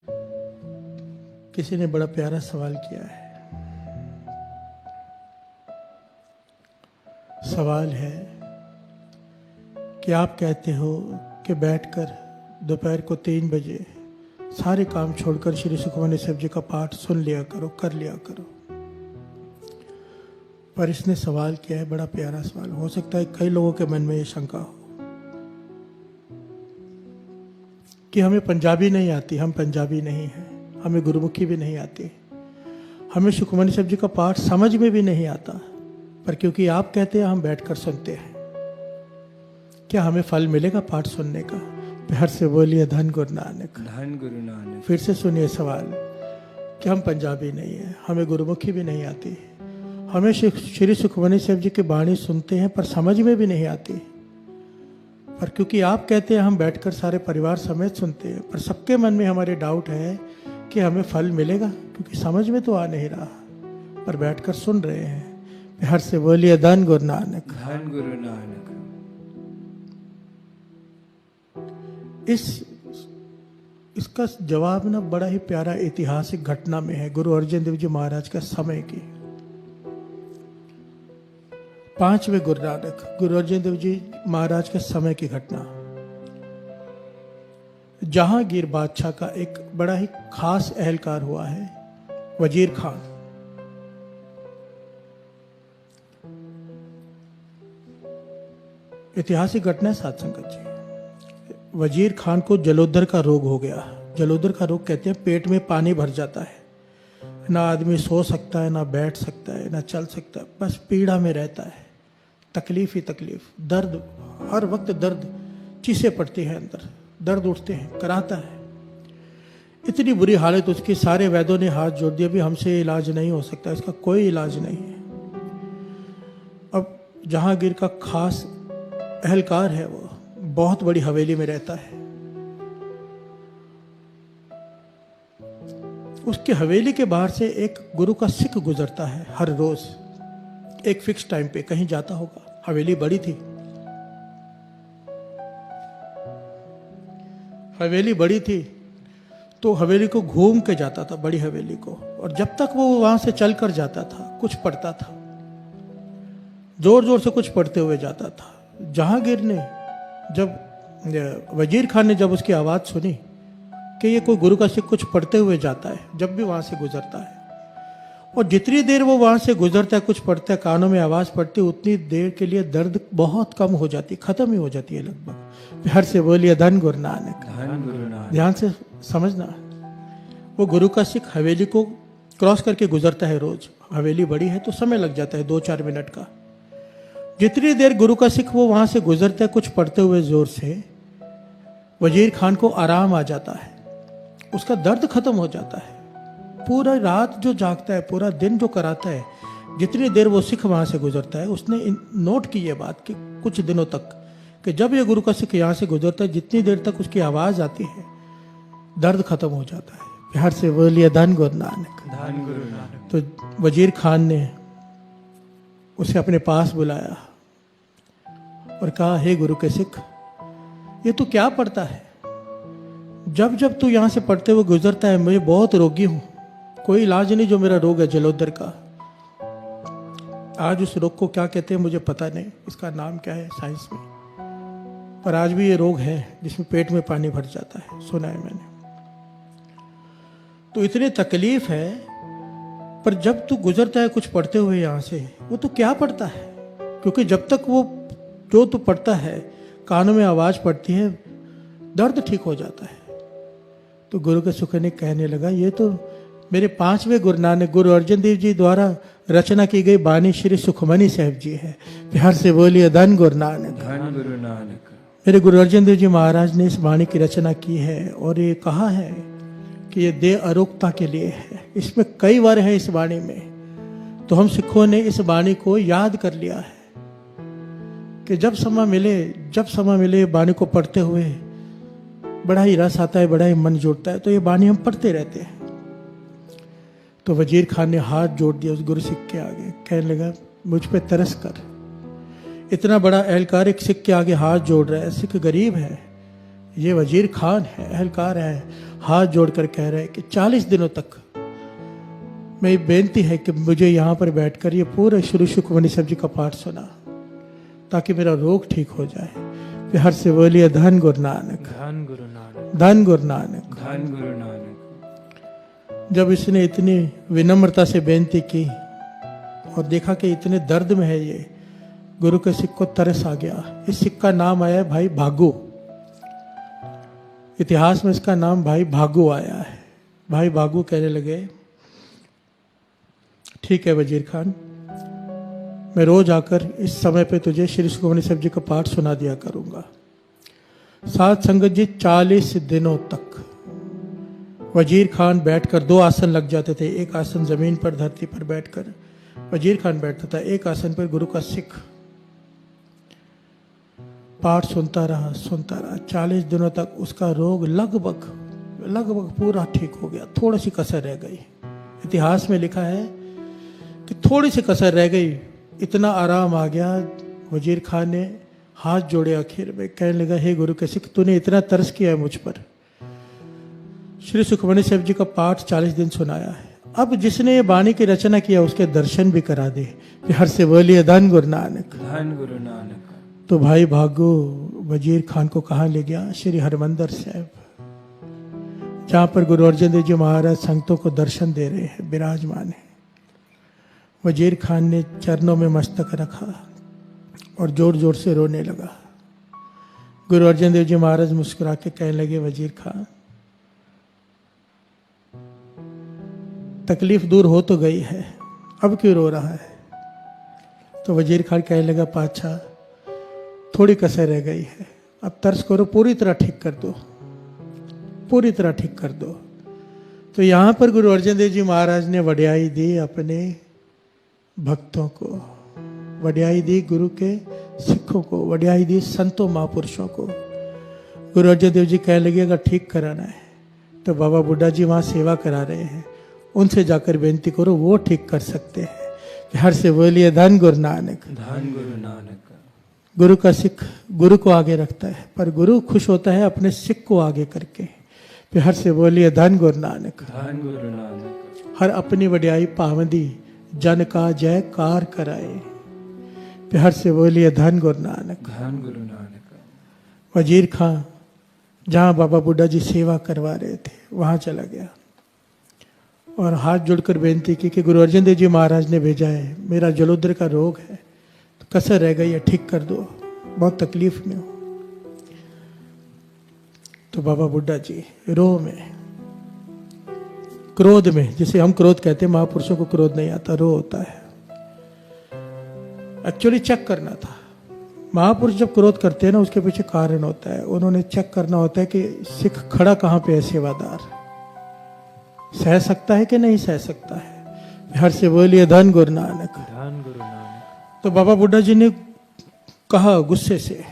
किसी ने बड़ा प्यारा सवाल किया है। सवाल है कि आप कहते हो कि बैठकर दोपहर को 3 बजे सारे काम छोड़कर श्री सुखमनी साहब जी का पाठ सुन लिया करो, कर लिया करो। पर इसने सवाल किया है, बड़ा प्यारा सवाल। हो सकता है कई लोगों के मन में ये शंका हो कि हमें पंजाबी नहीं आती, हम पंजाबी नहीं हैं, हमें गुरुमुखी भी नहीं आती, हमें सुखमनी साहब जी का पाठ समझ में भी नहीं आता, पर क्योंकि आप कहते हैं हम बैठकर सुनते हैं, क्या हमें फल मिलेगा पाठ सुनने का? प्यार से बोलिए धन गुरु नानक, धन गुरु नानक। फिर से सुनिए सवाल कि हम पंजाबी नहीं हैं, हमें गुरुमुखी भी नहीं आती, हमें श्री सुखमनी साहब जी की वाणी सुनते हैं पर समझ में भी नहीं आती, पर क्योंकि आप कहते हैं हम बैठकर सारे परिवार समेत सुनते हैं, पर सबके मन में हमारे डाउट है कि हमें फल मिलेगा, क्योंकि समझ में तो आ नहीं रहा पर बैठकर सुन रहे हैं। प्यार से बोलिए धन गुरु नानक, धन गुरु नानक। इसका जवाब ना बड़ा ही प्यारा ऐतिहासिक घटना में है, गुरु अर्जन देव जी महाराज का समय की। 5वें गुरु नानक गुरु अर्जन देव जी महाराज के समय की घटना। जहांगीर बादशाह का एक बड़ा ही खास एहलकार हुआ है, वजीर खान। ऐतिहासिक घटना है साध संगत जी। वजीर खान को जलोदर का रोग हो गया। जलोदर का रोग कहते हैं पेट में पानी भर जाता है, ना आदमी सो सकता है, ना बैठ सकता है, ना चल सकता है, बस पीड़ा में रहता है, तकलीफ ही तकलीफ, दर्द, हर वक्त दर्द, चीसें पड़ती हैं अंदर, दर्द उठते हैं, कराता है। इतनी बुरी हालत उसकी, सारे वैद्यों ने हाथ जोड़ दिया, भी हमसे इलाज नहीं हो सकता, इसका कोई इलाज नहीं है। अब जहांगीर का खास एहलकार है, वो बहुत बड़ी हवेली में रहता है। उसकी हवेली के बाहर से एक गुरु का सिख गुजरता है हर रोज, एक फिक्स टाइम पे कहीं जाता होगा। हवेली बड़ी थी, हवेली बड़ी थी तो हवेली को घूम के जाता था, बड़ी हवेली को, और जब तक वो वहां से चल कर जाता था कुछ पढ़ता था, जोर जोर से कुछ पढ़ते हुए जाता था। जहांगीर ने जब वजीर खान ने जब उसकी आवाज सुनी कि ये कोई गुरु का सिख कुछ पढ़ते हुए जाता है, जब भी वहां से गुजरता है, और जितनी देर वो वहां से गुजरता है कुछ पढ़ता है, कानों में आवाज पड़ती, उतनी देर के लिए दर्द बहुत कम हो जाती, खत्म ही हो जाती है लगभग। प्यार से बोलिए धन गुरु नानक, धन गुरु नानक। ध्यान से समझना। वो गुरु का सिख हवेली को क्रॉस करके गुजरता है रोज। हवेली बड़ी है तो समय लग जाता है 2-4 मिनट का। जितनी देर गुरु का सिख वो वहां से गुजरता है कुछ पढ़ते हुए जोर से, वजीर खान को आराम आ जाता है, उसका दर्द खत्म हो जाता है। पूरा रात जो जागता है, पूरा दिन जो कराता है, जितनी देर वो सिख वहां से गुजरता है, उसने नोट की ये बात कि कुछ दिनों तक कि जब ये गुरु का सिख यहाँ से गुजरता है, जितनी देर तक उसकी आवाज आती है दर्द खत्म हो जाता है। प्यार से बोलिए धन गुरु नानक, धन गुरु नानक। तो वजीर खान ने उसे अपने पास बुलाया और कहा, हे गुरु के सिख, ये तू क्या पढ़ता है? जब जब तू यहाँ से पढ़ते हुए गुजरता है, मैं बहुत रोगी हूं, कोई इलाज नहीं जो मेरा रोग है जलोदर का। आज उस रोग को क्या कहते हैं मुझे पता नहीं, इसका नाम क्या है साइंस में, पर आज भी ये रोग है जिसमें पेट में पानी भर जाता है, सुना है मैंने। तो इतनी तकलीफ है, पर जब तू गुजरता है कुछ पढ़ते हुए यहाँ से, वो तू क्या पढ़ता है? क्योंकि जब तक वो जो तू पढ़ता है कानों में आवाज पड़ती है, दर्द ठीक हो जाता है। तो गुरु के सुख ने कहने लगा, ये तो मेरे 5वें गुरु नानक गुरु अर्जन देव जी द्वारा रचना की गई बानी श्री सुखमनी साहब जी है। प्यार से बोलिए धन गुरु नानक, धन गुरु नानक। मेरे गुरु अर्जन देव जी महाराज ने इस बाणी की रचना की है, और ये कहा है कि ये देह अरोगता के लिए है। इसमें कई बार है इस बाणी में, तो हम सिखों ने इस बाणी को याद कर लिया है कि जब समय मिले बाणी को पढ़ते हुए बड़ा ही रस आता है, बड़ा ही मन जुड़ता है, तो ये बाणी हम पढ़ते रहते हैं। तो वजीर खान ने हाथ जोड़ दिया उस गुरु सिख के आगे, कहने लगा, मुझ पे तरस कर। इतना बड़ा एहलकार एक सिख के आगे हाथ जोड़ रहा है, सिख गरीब है, ये वजीर खान है, एहलकार है, हाथ जोड़कर कह रहे हैं कि 40 दिनों तक मेरी बेनती है कि मुझे यहाँ पर बैठकर ये पूरे श्री सुखमनी साहब जी का पाठ सुना ताकि मेरा रोग ठीक हो जाए। फिर हर से बोलिए धन गुरु नानक, धन गुरु नानक, धन गुरु नानक। धन गुरु नानक। जब इसने इतनी विनम्रता से बेनती की और देखा कि इतने दर्द में है ये, गुरु के सिख को तरस आ गया। इस सिख का नाम आया है भाई भागू, इतिहास में इसका नाम भाई भागू आया है। भाई भागू कहने लगे ठीक है वजीर खान, मैं रोज आकर इस समय पे तुझे श्री सुखमनी साहब जी का पाठ सुना दिया करूंगा। साथ संगत जी 40 दिनों तक वजीर खान बैठकर 2 आसन लग जाते थे। एक आसन जमीन पर धरती पर बैठकर वजीर खान बैठता था, एक आसन पर गुरु का सिख पाठ सुनता रहा 40 दिनों तक उसका रोग लगभग पूरा ठीक हो गया। थोड़ी सी कसर रह गई। इतिहास में लिखा है कि थोड़ी सी कसर रह गई, इतना आराम आ गया। वजीर खान ने हाथ जोड़े आखिर में, कहने लगा हे गुरु के सिख, तूने इतना तरस किया है मुझ पर, श्री सुखमनी साहब जी का पाठ 40 दिन सुनाया है, अब जिसने ये वाणी की रचना किया उसके दर्शन भी करा दे। कि हर से बोलिए धन गुरु नानक, धन गुरु नानक। तो भाई भागो वजीर खान को कहाँ ले गया? श्री हरमंदिर साहब, जहाँ पर गुरु अर्जन देव जी महाराज संगतों को दर्शन दे रहे हैं, विराजमान है। वजीर खान ने चरणों में मस्तक रखा और जोर जोर से रोने लगा। गुरु अर्जन देव जी महाराज मुस्कुरा के कहने लगे वजीर खान, तकलीफ दूर हो तो गई है, अब क्यों रो रहा है? तो वजीर खान कहने लगा पातशाह थोड़ी कसर रह गई है, अब तरस करो, पूरी तरह ठीक कर दो, पूरी तरह ठीक कर दो। तो यहाँ पर गुरु अर्जन देव जी महाराज ने वड्याई दी अपने भक्तों को, वड्याई दी गुरु के सिखों को, वड्याई दी संतों महापुरुषों को। गुरु अर्जन देव जी कहने लगे अगर ठीक कराना है तो बाबा बुड्ढा जी वहाँ सेवा करा रहे हैं, उनसे जाकर बेनती करो, वो ठीक कर सकते हैं। कि हर से बोलिए धन गुरु नानक, धन गुरु नानक। गुरु का सिख गुरु को आगे रखता है, पर गुरु खुश होता है अपने सिख को आगे करके। फिर हर से बोलिए धन गुरु नानक, धन गुरु नानक। हर अपनी वड्याई पावंदी जन का जयकार कराए। फिर हर से बोलिए धन गुरु नानक, धन गुरु नानक। वजीर खां जहाँ बाबा बुड्ढा जी सेवा करवा रहे थे वहाँ चला गया और हाथ जोड़कर बेनती की कि गुरु अर्जन देव जी महाराज ने भेजा है, मेरा जलोदर का रोग है, तो कसर रह गई है, ठीक कर दो, बहुत तकलीफ में हो। तो बाबा बुड्ढा जी रोह में, क्रोध में, जिसे हम क्रोध कहते हैं, महापुरुषों को क्रोध नहीं आता, रोह होता है। एक्चुअली चेक करना था, महापुरुष जब क्रोध करते हैं ना उसके पीछे कारण होता है। उन्होंने चेक करना होता है कि सिख खड़ा कहाँ पे है, सेवादार सह सकता है कि नहीं सह सकता है। हर से बोलिए धन गुरु नानक, धन गुरु नानक। तो बाबा बुड्ढा जी ने कहा गुस्से से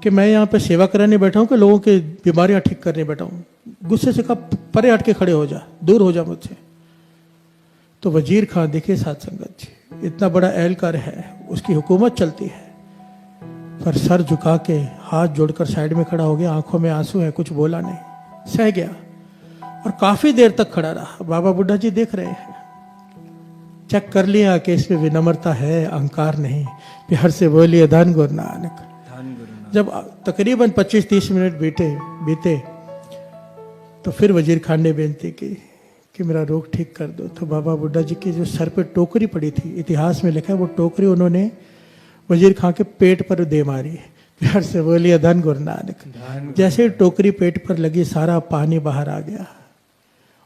कि मैं यहाँ पे सेवा कराने बैठा हूँ कि लोगों की बीमारियां ठीक करने बैठा हूँ। गुस्से से कहा परे हट के खड़े हो जा, दूर हो जा मुझसे। तो वजीर खान देखिए साथ संगत जी, इतना बड़ा एहलकार है, उसकी हुकूमत चलती है, पर सर झुका के हाथ जोड़कर साइड में खड़ा हो गया, आंखों में आंसू है, कुछ बोला नहीं, सह गया और काफी देर तक खड़ा रहा। बाबा बुड्ढा जी देख रहे हैं, चेक कर लिया कि इसमें विनम्रता है, अहंकार नहीं। फिर हर से बोलिए धन गुरु नानक, धन गुरु नानक। जब तकरीबन 25-30 मिनट बीते तो फिर वजीर खान ने बेनती की कि मेरा रोग ठीक कर दो। तो बाबा बुड्ढा जी के जो सर पे टोकरी पड़ी थी, इतिहास में लिखा है वो टोकरी उन्होंने वजीर खान के पेट पर दे मारी। फिर से बोलिए धन गुरु नानक। जैसे टोकरी पेट पर लगी सारा पानी बाहर आ गया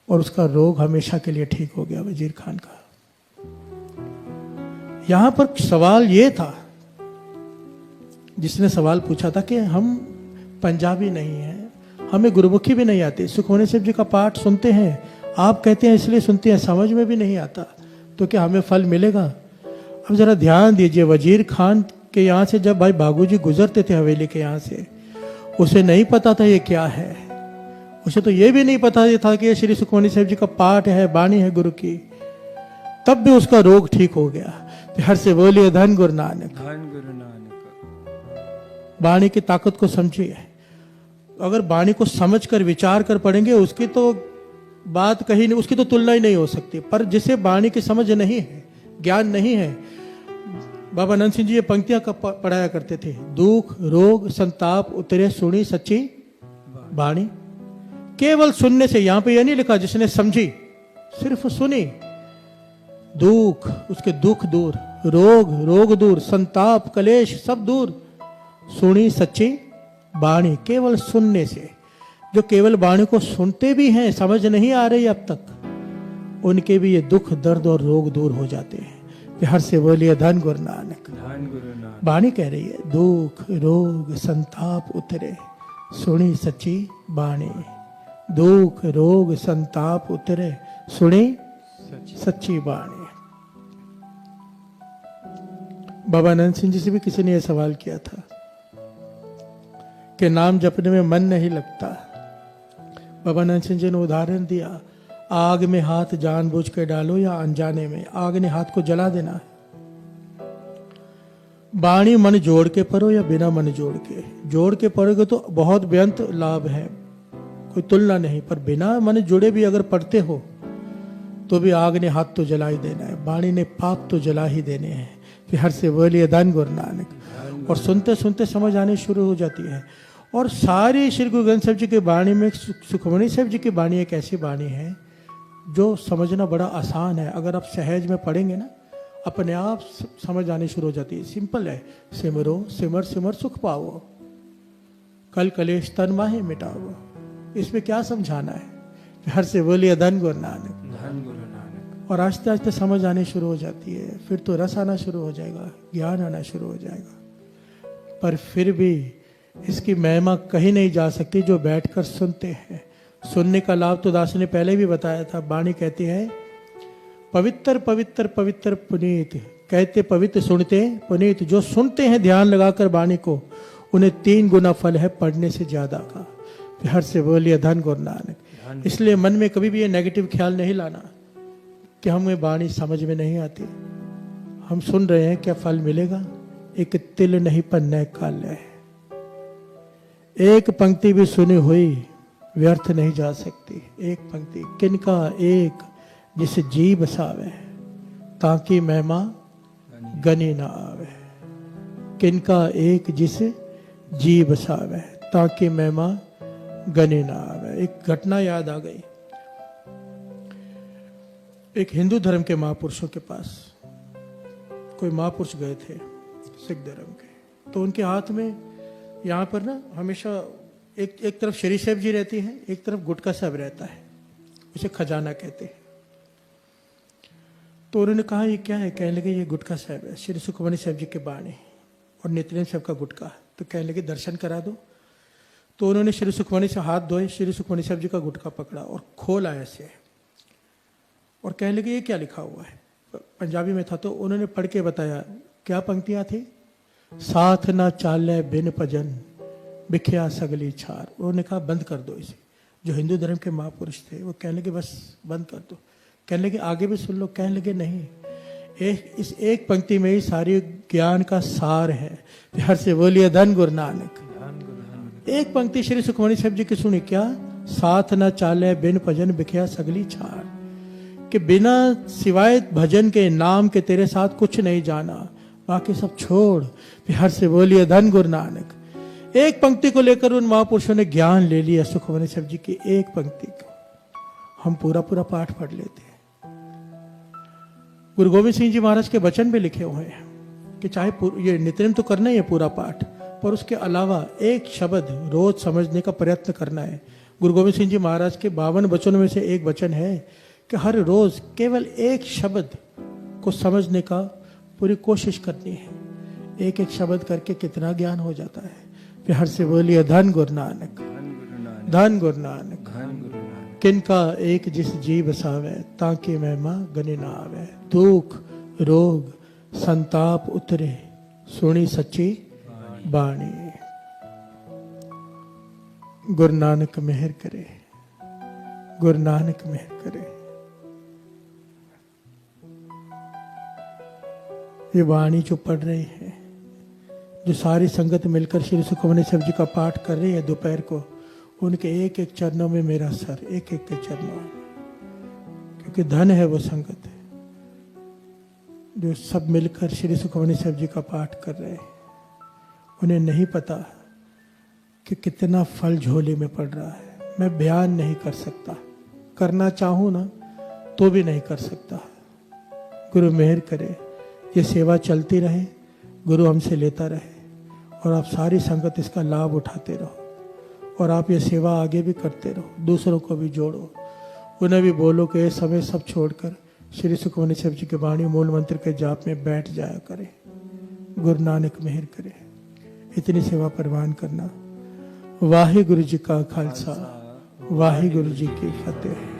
और उसका रोग हमेशा के लिए ठीक हो गया वजीर खान का। यहां पर सवाल ये था, जिसने सवाल पूछा था कि हम पंजाबी नहीं हैं, हमें गुरुमुखी भी नहीं आती, सुखमनी साहब जी का पाठ सुनते हैं, आप कहते हैं इसलिए सुनते हैं, समझ में भी नहीं आता, तो क्या हमें फल मिलेगा? अब जरा ध्यान दीजिए, वजीर खान के यहाँ से जब भाई भागू जी गुजरते थे हवेली के यहाँ से, उसे नहीं पता था ये क्या है, उसे तो ये भी नहीं पता था कि ये श्री सुखमनी साहब जी का पाठ है, बाणी है गुरु की, तब भी उसका रोग ठीक हो गया। हर से बोलिए धन गुरु नानक, धन गुरु नानक। वाणी की ताकत को समझिए। अगर वाणी को समझकर विचार कर पढ़ेंगे उसकी तो बात कहीं नहीं, उसकी तो तुलना ही नहीं हो सकती। पर जिसे वाणी की समझ नहीं है, ज्ञान नहीं है, बाबा नंद सिंह जी ये पंक्तियां पढ़ाया करते थे, दुख रोग संताप उतरे सुनी सच्ची वाणी। केवल सुनने से, यहां पे यह नहीं लिखा जिसने समझी, सिर्फ सुनी, दुख उसके दुख दूर, रोग दूर, संताप कलेश सब दूर, सुनी सच्ची वाणी। केवल सुनने से, जो केवल वाणी को सुनते भी हैं, समझ नहीं आ रही अब तक, उनके भी ये दुख दर्द और रोग दूर हो जाते हैं। हर से बोलिए धन गुरु नानक। धन गुरु नानक। वाणी कह रही है दुख रोग संताप उतरे सुनी सच्ची वाणी। दुख रोग संताप उतरे सुनी सच्ची वाणी। बाबा नंद सिंह जी से भी किसी ने यह सवाल किया था कि नाम जपने में मन नहीं लगता। बाबा नंद सिंह जी ने उदाहरण दिया, आग में हाथ जानबूझ के डालो या अनजाने में, आग ने हाथ को जला देना है। वाणी मन जोड़ के पढ़ो या बिना मन जोड़ के पढ़ोगे तो बहुत बेअंत लाभ है, कोई तुलना नहीं। पर बिना मन जुड़े भी अगर पढ़ते हो तो भी आग ने हाथ तो जला ही देना है, वाणी ने पाप तो जला ही देने हैं। फिर हर से बोलिए धन गुरु नानक। और सुनते सुनते समझ आनी शुरू हो जाती है। और सारी श्री गुरु ग्रंथ साहिब जी की वाणी में सुखमणि साहिब जी की वाणी एक ऐसी वाणी है जो समझना बड़ा आसान है। अगर आप सहज में पढ़ेंगे ना, अपने आप समझ आनी शुरू हो जाती है। सिंपल है, सिमरो सिमर सिमर सुख पाओ, कल कलेश तन माहे मिटाओ। इसमें क्या समझाना है? हर से बोलिए धन गुरु नानक। धन गुरु नानक। और आस्ते आस्ते समझ आनी शुरू हो जाती है। फिर तो रस आना शुरू हो जाएगा, ज्ञान आना शुरू हो जाएगा। पर फिर भी इसकी महिमा कहीं नहीं जा सकती जो बैठकर सुनते हैं। सुनने का लाभ तो दास ने पहले भी बताया था। वाणी कहती है पवित्र पवित्र पवित्र पुनीत, कहते पवित्र सुनते पुनीत। जो सुनते हैं ध्यान लगाकर वाणी को, उन्हें 3 गुना फल है पढ़ने से ज्यादा का। हर से बोलिए धन गुरु नानक। इसलिए मन में कभी भी ये नेगेटिव ख्याल नहीं लाना कि हमें वाणी समझ में नहीं आती। हम सुन रहे हैं, क्या फल मिलेगा? एक तिल नहीं पन्ने काल है। एक पंक्ति भी सुनी हुई व्यर्थ नहीं जा सकती। एक पंक्ति किनका एक जिस जी बसावे, ताकि महिमा गनी ना आवे। किनका एक जिस जी बसावे, ताकि महिमा गनी ना आवे। एक घटना याद आ गई। एक हिंदू धर्म के महापुरुषों के पास कोई महापुरुष गए थे, सिख धर्म के। तो उनके हाथ में यहाँ पर ना हमेशा एक तरफ श्री साहिब जी रहती है, एक तरफ गुटका साहब रहता है, उसे खजाना कहते हैं। तो उन्होंने कहा ये क्या है? कहने लगे ये गुटका साहब है, श्री सुखमणि साहब जी के बाणी और नित्यनेम साहब का गुटका। तो कहने लगे दर्शन करा दो। तो उन्होंने श्री सुखमणि से हाथ धोए, श्री सुखमणि साहब जी का गुटका पकड़ा और खोला ऐसे, और कहने लगे ये क्या लिखा हुआ है? पंजाबी में था। तो उन्होंने पढ़ के बताया क्या पंक्तियां थी। साथ ना चाले बिन भजन बिखिया सगली छार। उन्होंने कहा बंद कर दो इसे। जो हिंदू धर्म के महापुरुष थे वो कहने लगे बस बंद कर दो। कहने लगे आगे भी सुन लो। कहने लगे नहीं, इस एक पंक्ति में ही सारी ज्ञान का सार है। हर से बोलिए धन गुरु नानक। एक पंक्ति श्री सुखमणि साहब जी की सुनी, क्या? साथ न चाले बिन भजन बिखिया सगली छार। कि बिना सिवाय भजन के, नाम के तेरे साथ कुछ नहीं जाना, बाकी सब छोड़। हर से बोलिए धन गुरु नानक। एक पंक्ति को लेकर उन महापुरुषों ने ज्ञान ले लिया। सुखमणि साहब जी की एक पंक्ति को हम पूरा पूरा पाठ पढ़ लेते हैं। गुरु गोविंद सिंह जी महाराज के वचन भी लिखे हुए हैं कि चाहे ये नित्यनेम तो करना ही है पूरा पाठ, पर उसके अलावा एक शब्द रोज समझने का प्रयत्न करना है। गुरु गोविंद सिंह जी महाराज के 52 वचनों में से एक वचन है कि हर रोज केवल एक शब्द को समझने का पूरी कोशिश करनी है। एक एक शब्द करके कितना ज्ञान हो जाता है। फिर हर से बोलिए धन गुरु नानक। धन गुरु नानक। किनका एक जिस जी बसावे, ताकि महिमा गनी ना आवे। दुख रोग संताप उतरे सुनी सच्ची बाणी। गुरु नानक मेहर करे, गुरु नानक मेहर करे। ये वाणी जो पढ़ रहे हैं, जो सारी संगत मिलकर श्री सुखमणि साहब जी का पाठ कर रही है दोपहर को, उनके एक एक चरणों में मेरा सर, एक एक के चरणों में, क्योंकि धन है वो संगत है जो सब मिलकर श्री सुखमनी साहब जी का पाठ कर रहे हैं। उन्हें नहीं पता कि कितना फल झोले में पड़ रहा है। मैं बयान नहीं कर सकता, करना चाहूँ ना तो भी नहीं कर सकता। गुरु मेहर करे, ये सेवा चलती रहे, गुरु हमसे लेता रहे और आप सारी संगत इसका लाभ उठाते रहो और आप ये सेवा आगे भी करते रहो, दूसरों को भी जोड़ो। उन्हें भी बोलो कि ये समय सब छोड़कर श्री सुखमनी साहब जी के वाणी मूल मंत्र के जाप में बैठ जाया करें। गुरु नानक मेहर करे, इतनी सेवा परवान करना। वाहे गुरु जी का खालसा, वाहे गुरु जी की फतेह।